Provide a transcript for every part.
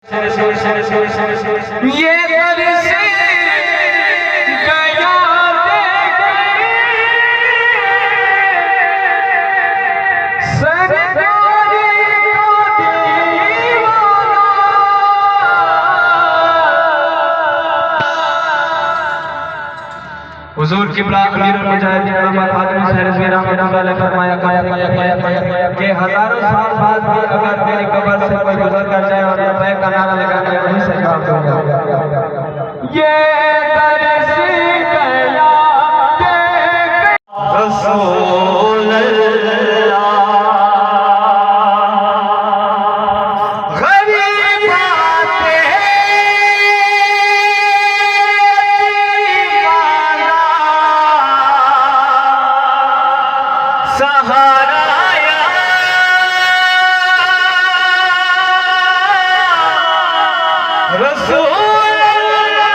یہ برس گیا سرکاری کا دیوانہ حضور قبلہ امیر المجاہدین علامہ خادم حسین رضوی رحمۃ اللہ علیہ فرمایا کہ ہزاروں سال بعد بھی اگر میری قبر سے کوئی گزر کر جائے اور لبیک کا نعرہ لگا کے وہیں سے جواب دوں گا یہ درس گیا رسول اللہ غریب آتے سہارا رسول اللہ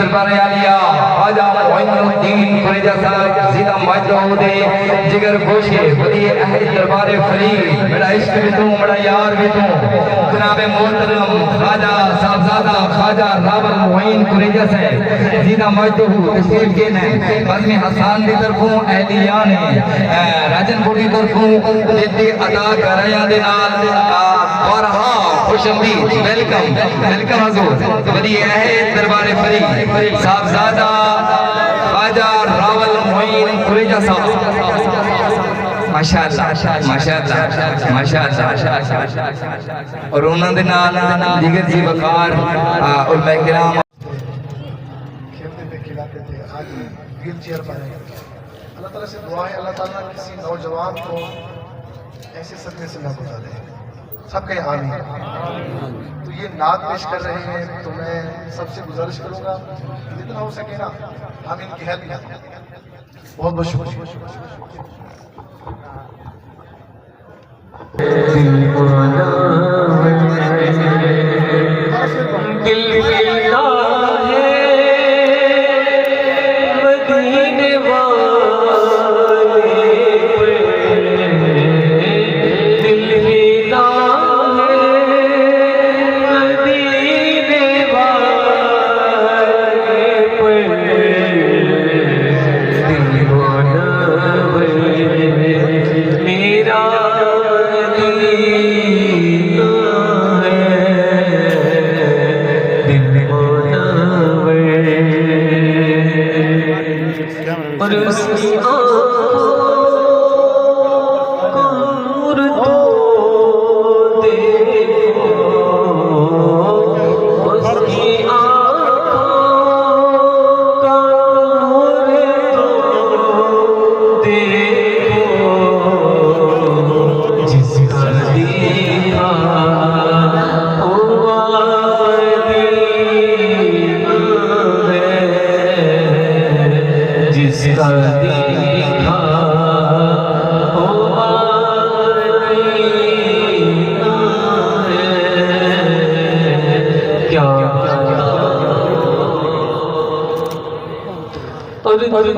دربار عالیہ خواجہ معین الدین قریجہ صاحب زیدہ مجدہ دے جگر گوشے ولی اہل دربار فرید بڑا عشق بھی تو بڑا یار بھی تو جناب محترم خواجہ صاحبزادہ خواجہ راول معین قریجہ صاحب زیدہ مجدہ تشریف کے ہیں بزم حسان دی طرفوں اہلیان راجن پور دی طرفوں جدی عطا کرایا دے نال بارہا خوش آمدید ویلکم حضور ولی اہل دربار فرید صاحبزادہ خواجہ راول معین قریجہ صاحب ماشاءاللہ ماشاءاللہ ماشاءاللہ اور انہوں نے نال دیگر جی وقار علماء کرام کھیلتے تھے کھلاتے تھے آج ویل چیئر پر ہیں اللہ تعالیٰ سے دعا ہے اللہ تعالیٰ کسی نوجوان کو ایسے صدمے سے نہ گزارے سب کہیں آمین تو یہ نعت پیش کر رہے ہیں تو میں سب سے گزارش کروں گا جتنا ہو سکے نا ہم ان کی ہیلپ کریں بہت بہت شکریہ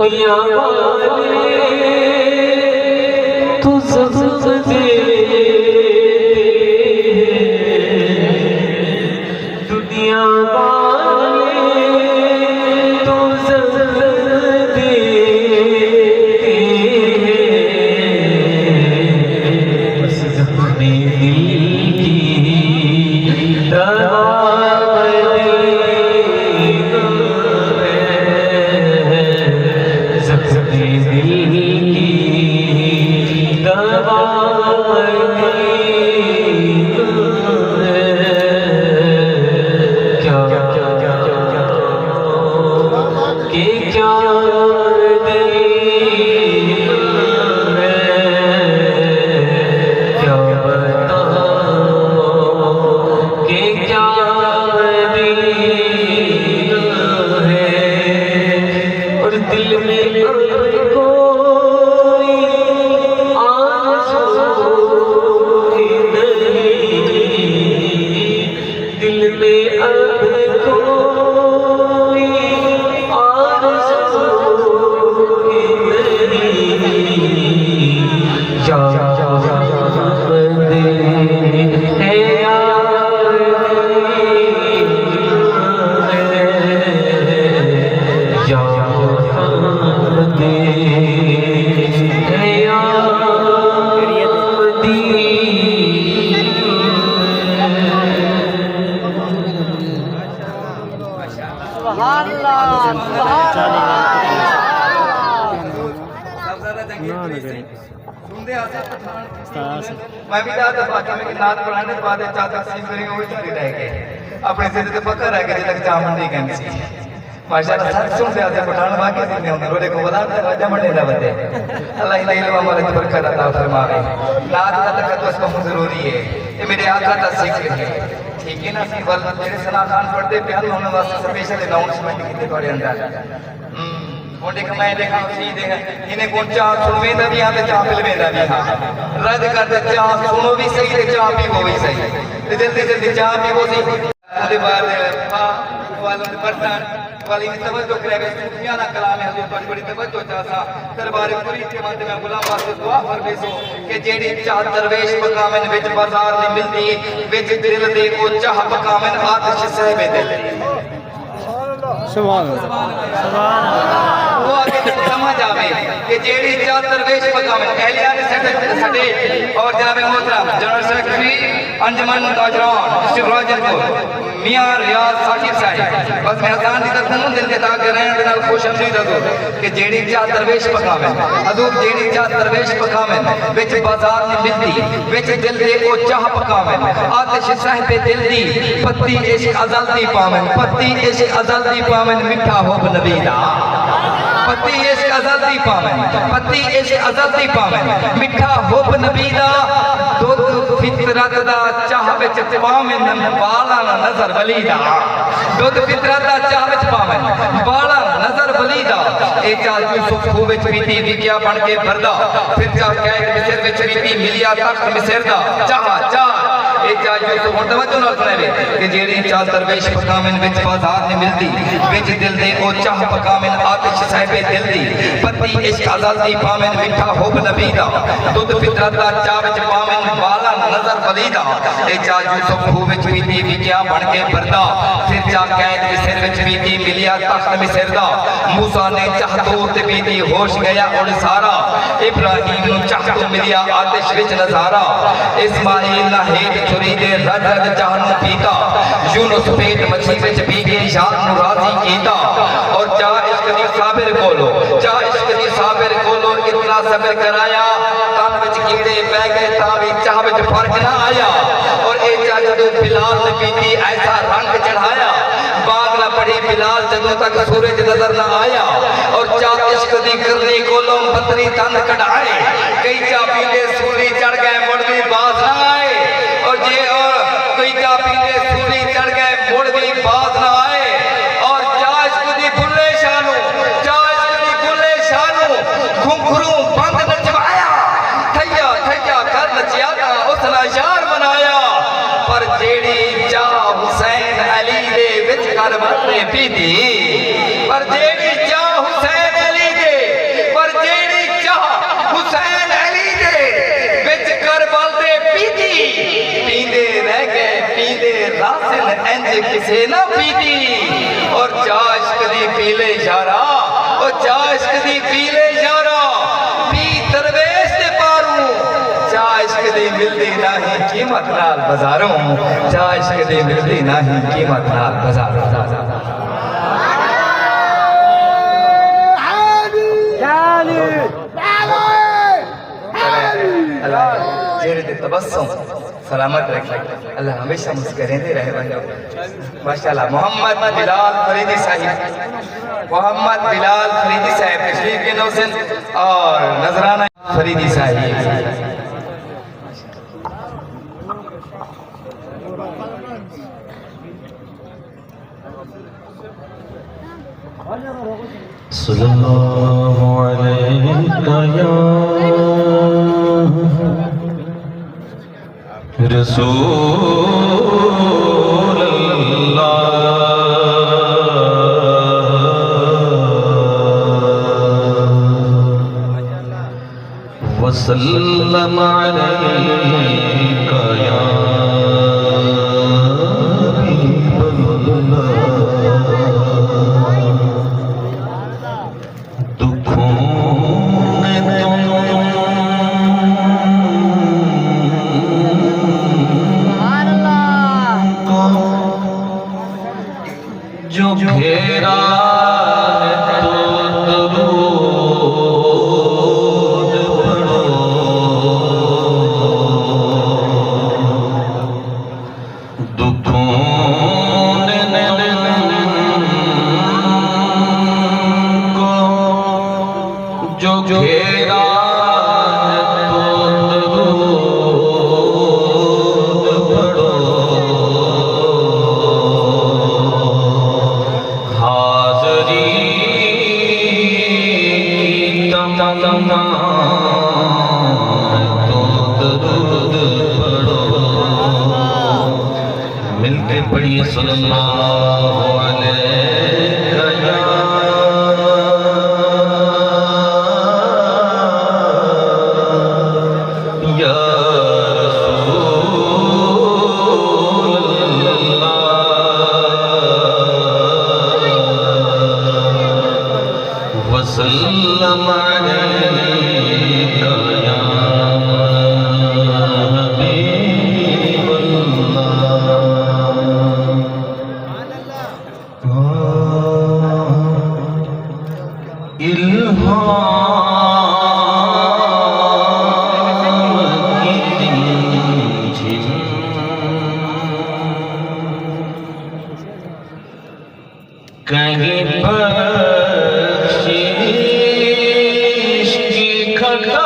دنیا والے تو زخم دے دنیا والے تو زخم دے بس زخم دل کی دوا میں بھی دادا باقی میں کہ نات پڑھانے بعد چاہتا سیم کریں گے وہی چلی رہ گئے اپنے زندگی پکا رہ گئے جلک جامن نہیں گئے سی ماشاءاللہ ساتھ سن سے آتے پٹھان باقی زندگی ہونے روڑے کو بلا دے جامن نہیں رہ بتے اللہ ہی علم ہمارے برکت عطا فرمائے نات کا تقدس بہت ضروری ہے یہ میرے آقا کا ذکر ہے ٹھیک ہے نا سی ول میرے سنا خان پڑھتے پیان ہونے واسطے سپیشل اناؤنسمنٹ کی تھوڑے اندر اور دیکھ میں دیکھا سیدھے ہیں انہیں کون چاہ سنویں دا بھی ہاں تے چاہ پلویں دا بھی ہاں رد کر دے چاہ سنو بھی صحیح تے چاہ بھی وہ بھی صحیح تے جلدی جلدی چاہ بھی وہ صحیح دے بعد والوں دے پرسان والی توجہ کرے گا صوفیانہ کلام ہے حضور بڑی توجہ چاہتا دربار پوری کے ماتے میں غلام واسطے دعا فرمیسو کہ جیڑی چاہ درویش مقامن وچ بازار نہیں ملتی وچ دل دے کو چاہ مقامن آتش صاحب دل سبحان اللہ وہ آگے سمجھ آوے کہ جیڑی چاہ درویش مقامن اہلیان سٹے اور جناب محترم جنرل سیکرٹری انجمن تاجران شکراجن کو میاں ریاض ثاقب صاحب بس میں اذان دی طرف ہوں دل کے تاکہ رہن دنال خوش امدید حضور کہ جیڑی چاہ درویش مقامن حضور جیڑی چاہ درویش مقامن وچ بازار نہیں ملتی وچ دل دے کو چاہ مقامن آتش صاحب دل دی پتی عشق ازل دی پامن پتی عشق ازل دی پامن مٹھا ہو نبی دا پتی عشق ازل دی پامن پتی عشق ازل دی پامن مٹھا ہو نبی دا دودھ فطرت دا چاہ وچ پامن بالا نظر ولی دا دودھ فطرت دا چاہ وچ پامن بالا نظر ولی دا اے چاہ یوسف خو وچ پیتی وکیا بن کے بھردا پھر چاہ قید مصر وچ پیتی ملیا تخت مصر دا چاہ اے چاہ یوسف توجہ نال سنے کہ جیڑی چاہ درویش مقامن وچ بازار نہیں ملتی وچ دل دے او چاہ مقامن آتش صاحب دل دی پتی عشق ازل دی پامن مٹھا ہوب نبی دا دودھ فطرت دا چاہ وچ پامن بالا نظر ولی دا اے چاہ یوسف خو وچ پیتی وکیا بن کے بھردا پھر چاہ قید مصر وچ پیتی ملیا تخت مصر دا موسیٰ نے چاہ دور تے پیتی ہوش گیا اڑ سارا ابراہیم نو چاہ تو ملیا آتش وچ نظارہ اسماعیل نہ ہیٹ چھری دے رج رج چاہ نو پیتا یونس پیٹ مچھی وچ پی کے یاد نو راضی کیتا اور چاہ عشق دی صابر کولو چاہ عشق دی صابر کولو اتنا صبر کرایا تن وچ کیڑے پہ گئے تاوی چاہ وچ فرق نہ آیا اور اے چاہ جدو بلال نے پیتی ایسا رنگ چڑھایا باغ نہ پڑی بلال جدو تک سورج نظر نہ آیا اور چاہ عشق دی کرنی کولو بطری تن کڑھائے کئی چاہ پیلے سوری چڑھ گئے مڑوی باز نہ آئے اور جے کئی چاہ پیلے سوری چڑھ گئے مڑوی باز نہ آئے اور چاہ عشق دی بھلے شانو چاہ عشق دی بھلے شانو گھنگھروں بند نچوایا تھیا تھیا کر نچیاتا اس نے یار بنایا پر جیڑی چاہ حسین علی دے وچ کربل نے پیتی پر جیڑی چاہ حسین علی دے پر جیڑی چاہ حسین علی دے وچ کربل دے پیتی پیندے رہ گئے پیندے راسل انج کسے نہ پیتی اور چاہ عشق دی پیلے یارا اور چاہ عشق دی پیلے یارا پی درویش دے پاروں چاہ عشق دی ملدی نہیں قیمت نال بازاروں چاہ عشق دی ملدی نہیں قیمت نال بازاروں اللہ چہرے دے تبسم سلامت رکھے اللہ ہمیشہ مسکریں دے رہے بندو ماشاءاللہ محمد بلال فریدی صاحب محمد بلال فریدی صاحب تشریف کے نوزن اور نظرانہ فریدی صاحب صلی اللہ علیہ یا رسول اللہ وسلم علیک یا حبیب اللہ جو گھیرا تو درود پڑھو دکھوں کو جو گھیرا مل کے پڑھیے صلی اللہ علیہ وسلم عليك يا حبيب کہیں بخشش کی کھٹا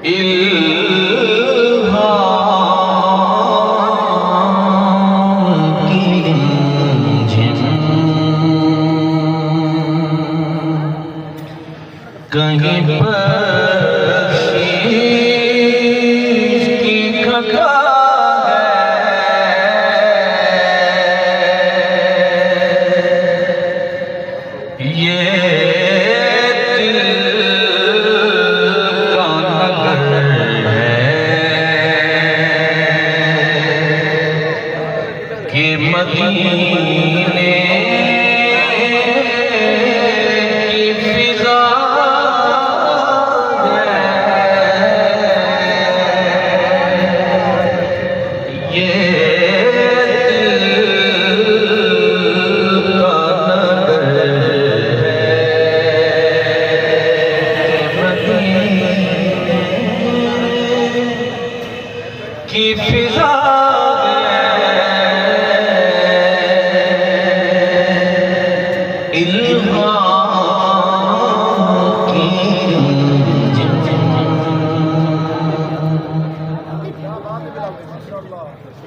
ہے الہام کی رمجھم کہیں مدینے کی فضا ہے یہ دل کا نگر ہے مدینے کی فضا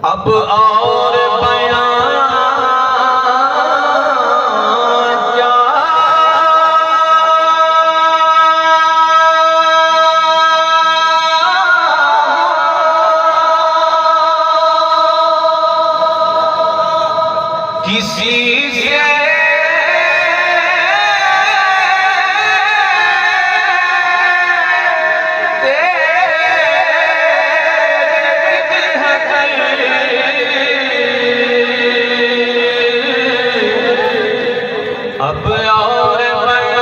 اب اور بیان کیا کسی سے اب اور بیان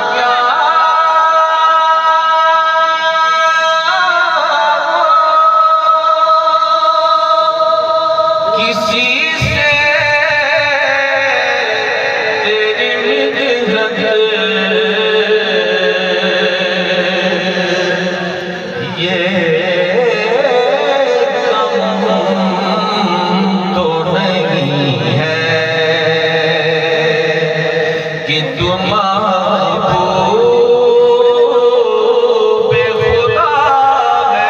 کیا کسی سے تیری مدحت یہ کہ تم محبوب خدا ہے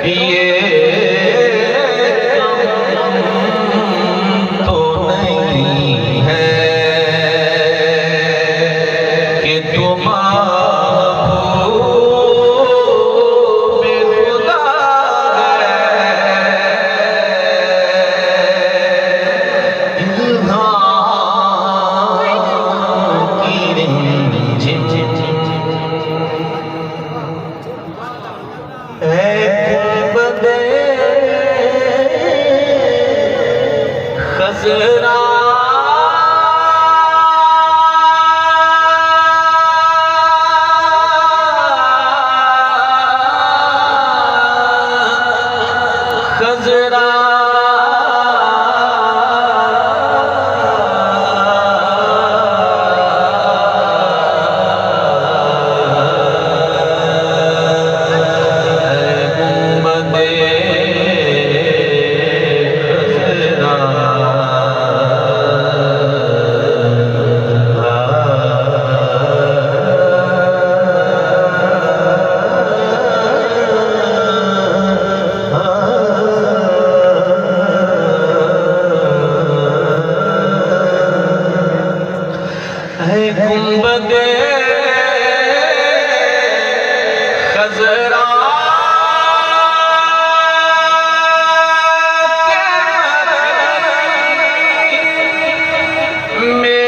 یہ کم تو نہیں ہے کہ تم خزرا خزرا گنبد خزرا میں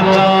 Allah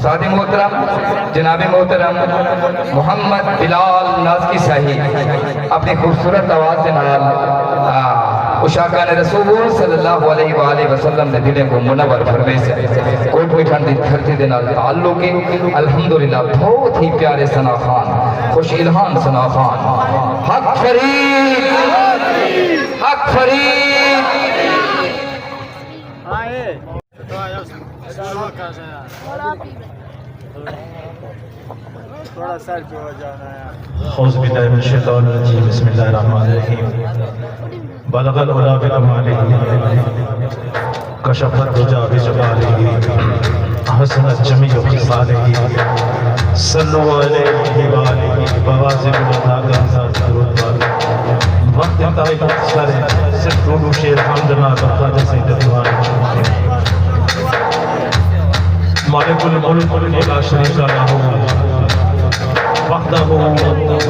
استاد محترم جناب محترم محمد بلال نازکی صاحب اپنی خوبصورت آواز کے نال اشاکان رسول صلی اللہ علیہ وآلہ وسلم نے دلیں کو منور فرمے سے کوٹ میٹھان دی دھرتی دے نال تعلق ہے الحمدللہ بہت ہی پیارے ثنا خان خوش الہان ثنا خان حق فرید حق فرید اعوذ باللہ من الشیطان الرجیم بسم اللہ الرحمن الرحیم بلغ العلا بکمالہ کشف الدجا بجمالہ حسنت جمیع خصالہ صلو علیہ وآلہ بوازن الاتاق ذات درود والہ وقت انتہائی مختصر ہے صرف رولو شیر حمدنا بخواجہ سید دیوان مالک الملک لا شریک لہ وحدہ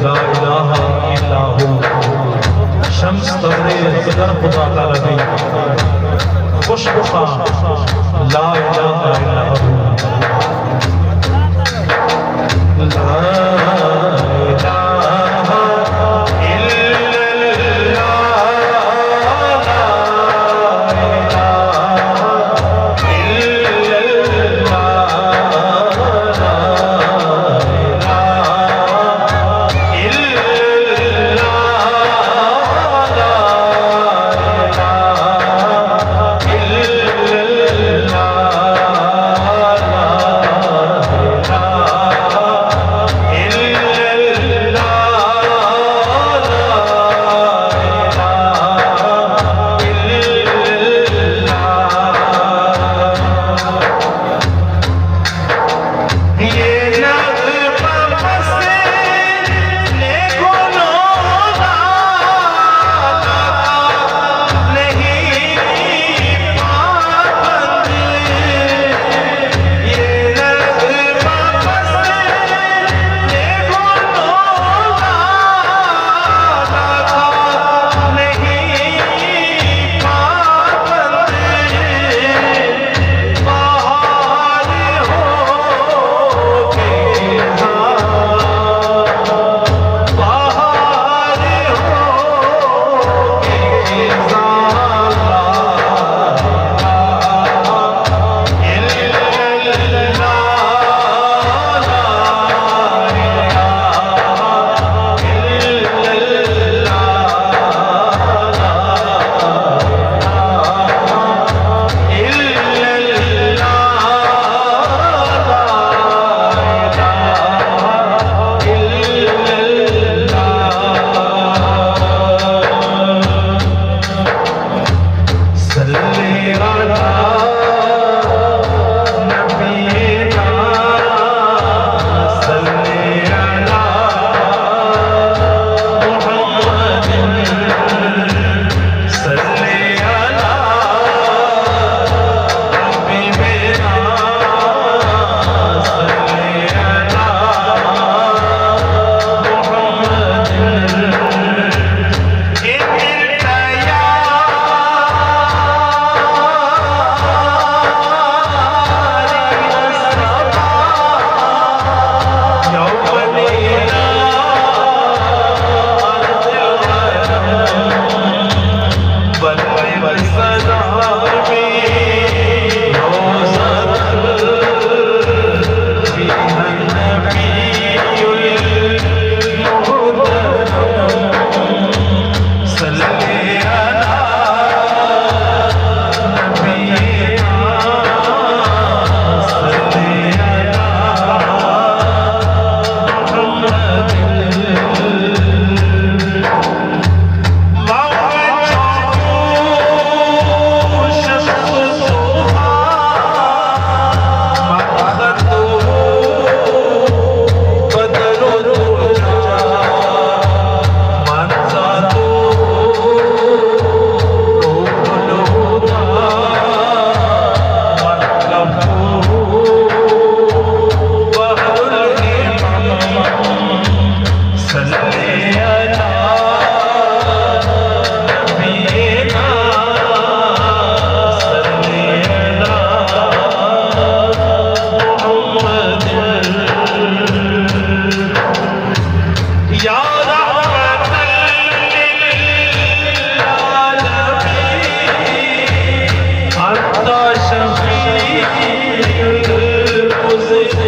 لا الہ الا ہو شمس تبریز بدر خدا تعالی خوش بخا لا الہ الا ہو لا الہ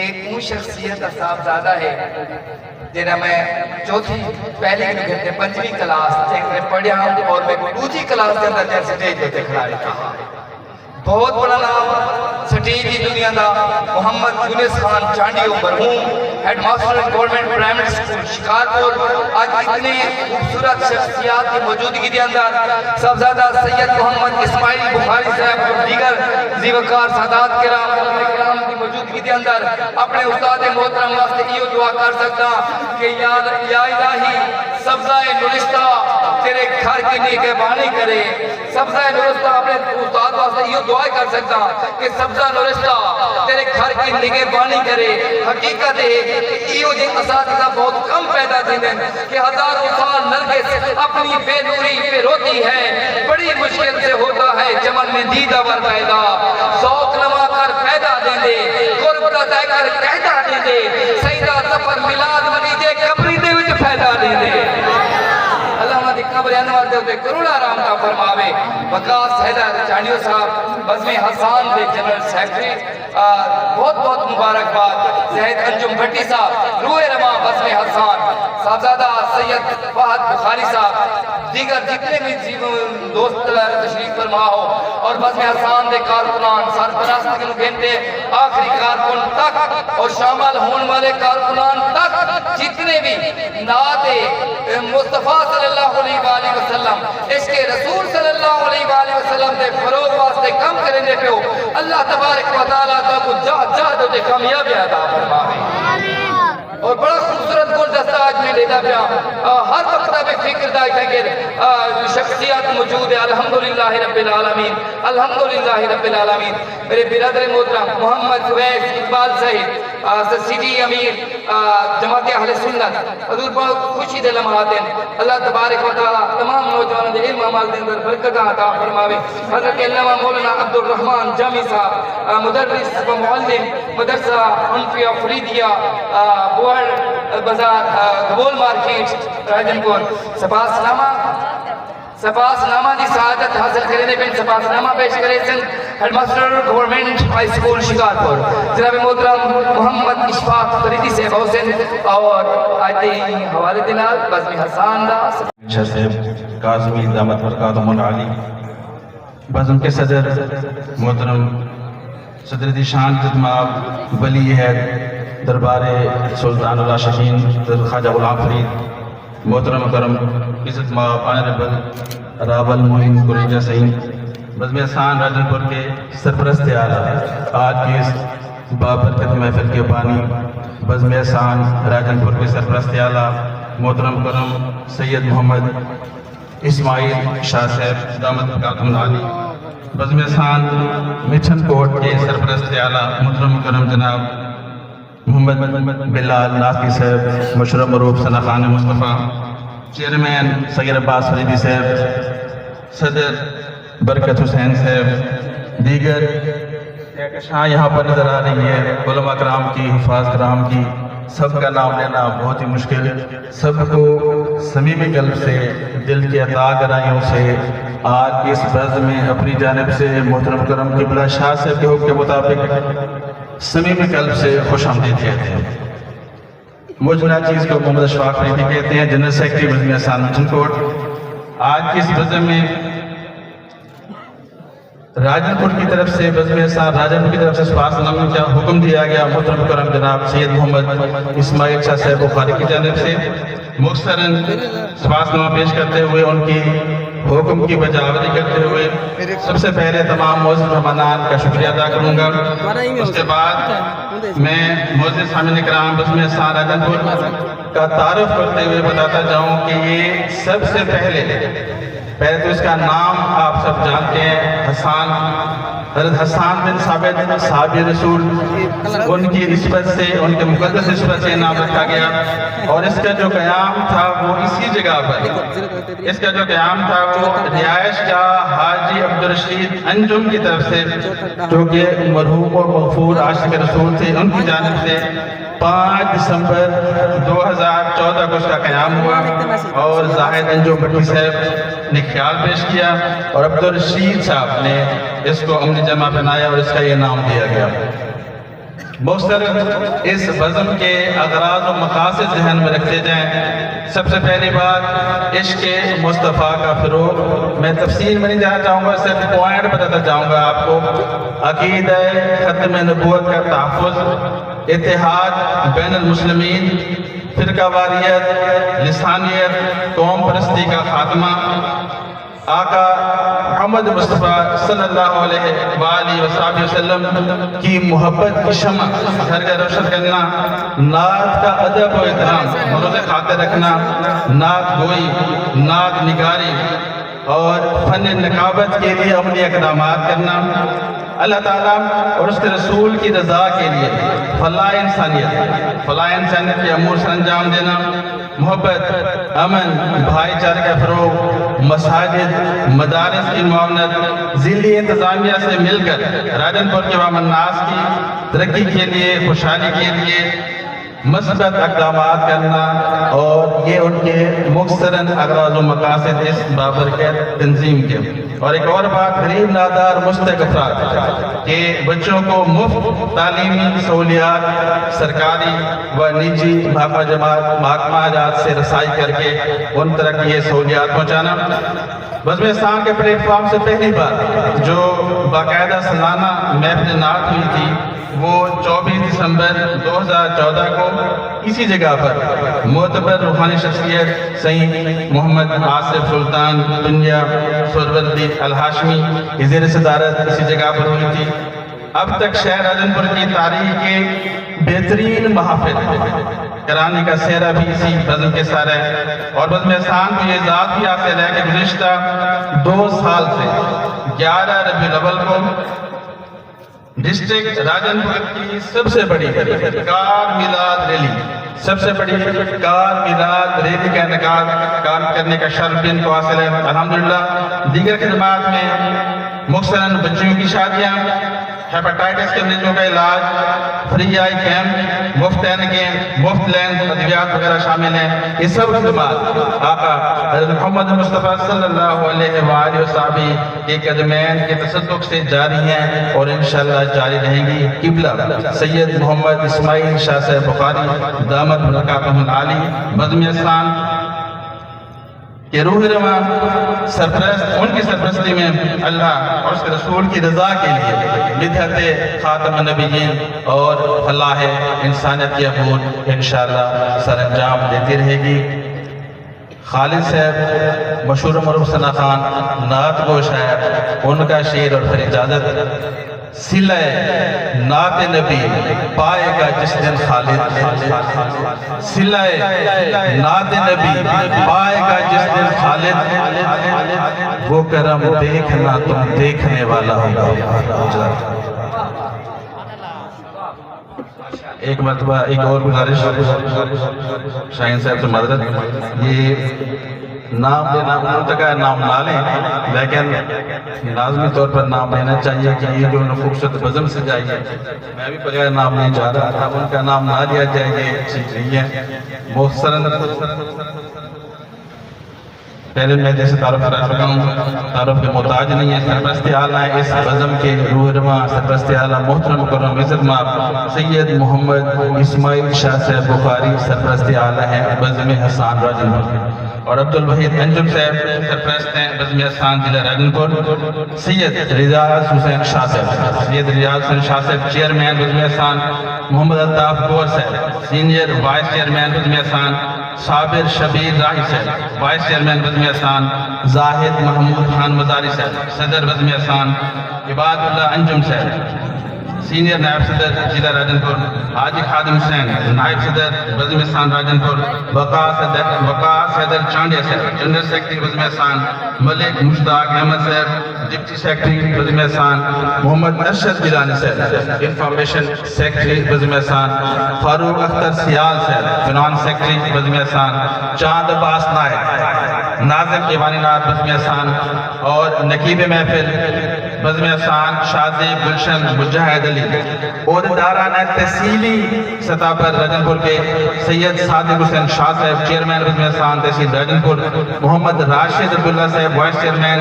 ایک اون شخصیت کا صاحبزادہ ہے جنہا میں چوتھی پہلی گھنٹے 5ویں کلاس میں پڑھیا ہوں اور میں دوسری کلاس کے اندر جیسے سٹیج پہ کھڑا رہا. بہت بڑا نام سٹیج کی دنیا دا محمد یونس خان چانڈیو مرحوم head master government primary school Shikarpur. آج اتنے خوبصورت شخصیات کی موجودگی کے اندر سب زیادہ سید محمد اسماعیل بخاری صاحب اور دیگر زیوکار سادات کرام کی موجودگی کے اندر اپنے استاد محترم واسطے یہ دعا کر سکتا کہ یا الہی سبزہ نورستہ تیرے گھر کی نگہبانی کرے. سبزہ نورستہ اپنے استاد واسطے یہ دعا کر سکتا کہ سبزہ نورستہ تیرے گھر کی نگہبانی کرے. حقیقت ہے کہ یہ جو اساتذہ بہت کم پیدا تھے کہ ہزاروں سال نرگس اپنی بے نوری پہ روتی ہے. بڑی مشکل سے ہوتا ہے چمن میں دیدہ ور پیدا. ذوق نما کر پیدا دے دے قرب دے کر قیدا دے دے. سیدہ سفر میلاد مریجے قبری دے وچ پیدا دے دے. اللہ دی قبر انوار دے ہوتے کروڑا رام کا فرماوے. وقاص حیدر چانڈیو صاحب بزم حسان دے جنرل سیکٹری بہت بہت مبارکباد. زہد انجم بھٹی صاحب روح رما بزم حسان. صاحبزادہ سید فہد بخاری صاحب دیگر جتنے بھی دوست تشریف فرما ہو اور بزم حسان دے کارکنان سرپرست کے گھنٹے آخری کارکن تک اور شامل ہون والے کارکنان تک جتنے بھی نعت مصطفیٰ صلی اللہ علیہ وآلہ وسلم اس کے رسول صلی اللہ علیہ وآلہ وسلم دے فروغ واسطے کم کرنے پہ ہو اللہ تبارک و تعالیٰ تا کو جہد دے کامیابی عطا فرمائے. اور بڑا خوبصورت گلدستہ آج میں لیتا پیا. ہر وقت میں فکر دا کہ شخصیات موجود ہے. الحمدللہ رب العالمین الحمدللہ رب العالمین. میرے برادر محترم محمد فویز اقبال صاحب سٹی امیر جماعت اہل سنت حضور بہت خوشی دے لمحات ہیں. اللہ تبارک و تعالی تمام نوجوانوں دے علم عمل دے اندر برکت عطا فرماوے. حضرت علامہ مولانا عبد الرحمن جامی صاحب مدرس و معلم مدرسہ حنفیہ فریدیہ بازار گبول مارکیٹ راجن پور سپاس نامہ دی سعادت حاصل کرنے پہ سپاس نامہ پیش کرے سن head master government high school Shikarpur جناب محترم محمد اشفاق فریدی سے حسین اور آیتی حوالے دلال بزم حسان دا صاحب کاظمی دامت برکاتہم العالی. بزم کے صدر محترم صدر دی شان جتماب ولی ہے دربار سلطان العاشقین خواجہ غلام فرید محترم کرم عزت مآب آنریبل راول معین قریجہ سعید بزم احسان راجن پور کے سرپرست اعلیٰ آج کی اس بابرکت محفل کے بانی بزم احسان راجن پور کے سرپرست اعلیٰ محترم کرم سید محمد اسماعیل شاہ صاحب دامت برکاتہم العالی. بزم احسان مچھن کوٹ کے سرپرست اعلیٰ محترم کرم جناب محمد بلال ناقی صاحب مشرف مروف ثنا خان مصطفیٰ چیئرمین سید عباس فریدی صاحب صدر برکت حسین صاحب دیگر کہکشاں یہاں پر نظر آ رہی ہے علماء کرام کی حفاظ کرام کی سب کا نام لینا بہت ہی مشکل. سب کو صمیم قلب سے دل کی عطا گرائیوں سے آج اس بزم میں اپنی جانب سے محترم کرم قبلہ شاہ صاحب کے حکم کے مطابق صمیم قلب سے خوش آمدید کہتے ہیں. مجھنا چیز کو محمد اشفاق فریدی کہتے ہیں جنرل سیکٹری بزم احسان مچھن کوٹ. آج کی اس بزم میں راجن پور کی طرف سے بزم احسان راجن پور کی طرف سے سپاس نامہ کا حکم دیا گیا محترم کرم جناب سید محمد اسماعیل شاہ صاحب بخاری کی جانب سے مختصراً سپاس نامہ پیش کرتے ہوئے ان کی حکم کی بجاوری کرتے ہوئے سب سے پہلے تمام معزز مہمانان کا شکریہ ادا کروں گا. اس کے بعد میں معزز حامد کرام بزم احسان راجن پور کا تعارف کرتے ہوئے بتاتا جاؤں کہ یہ سب سے پہلے تو اس کا نام آپ سب جانتے ہیں حسان حضرت حسان بن ثابت صحابی رسول ان کی نسبت سے ان کے مقدس نسبت سے نام رکھا گیا. اور اس کا جو قیام تھا وہ اسی جگہ پر اس کا جو قیام تھا وہ رہائش کا حاجی عبدالرشید انجم کی طرف سے جو کہ مرحوم اور مغفور عاشق رسول تھے ان کی جانب سے 5 دسمبر 2014 کو اس کا قیام ہوا اور زاہد انجم بھٹی صاحب نے خیال پیش کیا اور عبدالرشید صاحب نے اس کو عملی جمع بنایا اور اس کا یہ نام دیا گیا. مختلف اس بزم کے اغراض و مقاصد ذہن میں رکھتے جائیں۔ سب سے پہلی بات عشق مصطفیٰ کا فروغ۔ میں تفصیل میں نہیں جانا چاہوں گا، صرف پوائنٹ بتاتا جاؤں گا آپ کو۔ عقیدہ ختم نبوت کا تحفظ، اتحاد بین المسلمین، فرقہ واریت، لسانیت، قوم پرستی کا خاتمہ، آقا محمد مصطفیٰ صلی اللہ علیہ وآلہ وسلم کی محبت کی شمع گھر گھر روشن کرنا، نعت کا ادب و احترام روزے خاطر رکھنا، نعت گوئی، نعت نگاری اور فن نقابت کے لیے عملی اقدامات کرنا، اللہ تعالیٰ اور اس کے رسول کی رضا کے لیے فلاح انسانیت کے امور سر انجام دینا، محبت، امن، بھائی چارے کا فروغ، مساجد، مدارس کی معاونت، ضلعی انتظامیہ سے مل کر راجن پور کے عوام الناس کی ترقی کے لیے، خوشحالی کے لیے مثبت اقدامات کرنا، اور یہ ان کے مختصراً اغراض و مقاصد اس بابرکت تنظیم کے۔ اور ایک اور بات، غریب نادار مستحق افراد کہ بچوں کو مفت تعلیمی سہولیات سرکاری و نجی محکمہ جات سے رسائی کر کے ان تک یہ سہولیات پہنچانا۔ بزم احسان کے پلیٹ فارم سے پہلی بار جو باقاعدہ سالانہ محفل نعت ہوئی تھی وہ 24 دسمبر 2014 کو اسی جگہ پر معتبر روحانی شخصیت سید محمد آصف سلطان دنیا سہروردی الہاشمی کی زیر صدارت اسی جگہ پر ہوئی تھی۔ اب تک شہر راجن پور کی تاریخ کے بہترین محافل کرانے کا سہرا بھی اسی بزم کے ساتھ ہے، اور بزم احسان کو یہ اعزاز بھی حاصل ہے کہ گزشتہ 2 سال سے 11 ربیع الاول کو ڈسٹرکٹ راجن پور کی سب سے بڑی کار میلاد ریلی کا انعقاد کرنے کا شرف بھی ان کو حاصل ہے۔ الحمدللہ دیگر خدمات میں مختصراً بچیوں کی شادیاں، ہیپاٹائٹس کے مریضوں کا علاج، فری آئی کیمپ، مفت کیمپ، مفت لینس ادویات وغیرہ شامل ہیں۔ یہ سب خدمات آقا حضرت محمد مصطفیٰ صلی اللہ علیہ وآلہ وسلم کے قدمین کے تصدق سے جاری ہیں اور انشاءاللہ جاری رہیں گی۔ قبلہ سید محمد اسماعیل شاہ صاحب بخاری دامت برکاتہ العالی بزم احسان کہ روح رواں سرپرست، ان کی سرپرستی میں اللہ اور اس کے رسول کی رضا کے لیے مدحت خاتم النبیین اور فلاح انسانیت کی امور انشاءاللہ سر انجام دیتی رہے گی۔ خالد صاحب مشہور معروف ثنا خان نعت گو شاعر، ان کا شعر اور پھر اجازت۔ صلہ نعت نبی پائے گا جس دن خالد، صلہ نعت نبی پائے گا جس دن خالد، وہ کرم دیکھنا تم دیکھنے والا ہوگا۔ ایک مرتبہ ایک اور گزارش شاہین صاحب سے معذرت، یہ نام لینا منتقہ نام نہ لیں، لیکن لازمی طور پر نام لینا چاہیے کہ یہ جو خوبصورت بزم سے جائیے، میں بھی بغیر نام نہیں چاہ رہا تھا، ان کا نام نہ لیا جائے، یہ چیز نہیں ہے۔ محسن پہلے میں جیسے تعارف کرا چکا ہوں، تعارف کے محتاج نہیں ہے۔ سرپرست اعلیٰ ہے اس بزم کے روح رواں سرپرست اعلیٰ محترم مکرم عزت مآب سید محمد اسماعیل شاہ صاحب بخاری سرپرست اعلیٰ ہیں بزم احسان راجن پور، اور عبدالوحید انجم صاحب سرپرست ہیں بزم احسان ضلع راجن پور، سید ریاض حسین شاہ صاحب چیئرمین بزم احسان، محمد الطاف گور صاحب سینئر وائس چیئرمین بزم احسان، صابر شبیر راہی صاحب وائس چیئرمین بزم احسان، زاہد محمود خان مزاری صاحب صدر بزم احسان، عباد اللہ انجم صاحب سینئر نائب صدر ضلع راجن پور، حاجی خادم حسین نائب صدر بزم احسان راجن پور، وقاص حیدر چانڈیا صاحب جنرل سیکرٹری بزم احسان، ملک مشتاق احمد صاحب ڈپٹی سیکرٹری بزم احسان، محمد ارشد گیلانی صاحب انفارمیشن سیکرٹری بزم احسان، فاروق اختر سیال صاحب فنانس سیکرٹری بزم احسان، چاند عباس نائب ناظم ایوانی نعت بزم احسان، اور نقیب محفل بزم احسان شادی گلشن مجاہد علی، عہدیدارانہ تحصیلی سطح پر راجن پور کے سید صادق حسین شاہ صاحب چیئرمین بزم احسان تحصیل راجن پور، محمد راشد عبداللہ صاحب وائس چیئرمین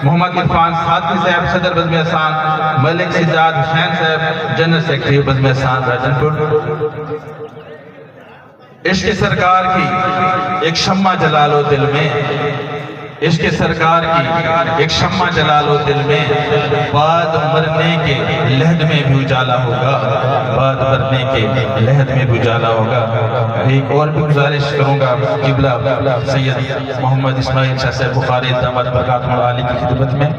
محمد عرفان ساتھی صاحب صدر بزم احسان، ملک سجاد حسین صاحب جنرل سیکرٹری بزم احسان راجن پور۔ عشق سرکار کی ایک شمع جلا لو دل میں، عشق سرکار کی ایک شمع جلا لو دل میں، بعد مرنے کے لحد میں بھی اجالا ہوگا، بعد مرنے کے لحد میں بھی اجالا ہوگا۔ ایک اور بھی گزارش کروں گا قبلہ سید محمد اسماعیل شاہ صاحب بخاری دامت برکاتہ عالی کی خدمت میں،